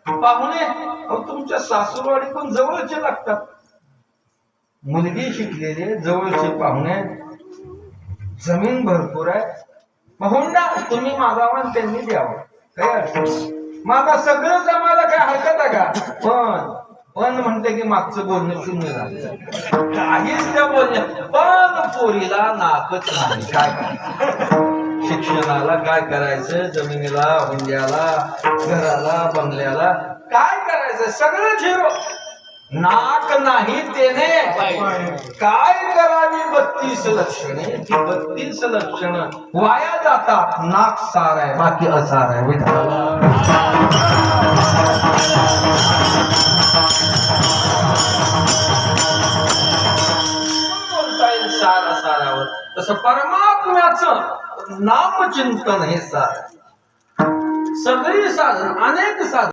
पाहुणे तुमच्या सासूरवाडीतून जवळचे लागतात. मुलगी शिकलेले जवळचे पाहुणे, जमीन भरपूर आहे. हुंडा तुम्ही मागावा आणि त्यांनी द्यावं, काही अडचण नाही. मागा सगळं जमायला काय हरकत आहे का? पण म्हणते की मागचं बोलणं शून्य झालं, काहीच त्या बोलण्या. पण पोरीला नाकच नाही. काय शिक्षणाला काय करायचं, जमिनीला, हुंड्याला, घराला, बंगल्याला काय करायचं, सगळं झिरो. नाक नाही तेने काय करावी 32 लक्षणे. ती 32 लक्षण वाया जातात. नाक सार आहे, बाकी असार आहे. बोलता येईल सार असारावर. तसं परमात्म्याचं नामचिंतन हे सार. सगळी साधन, अनेक साधन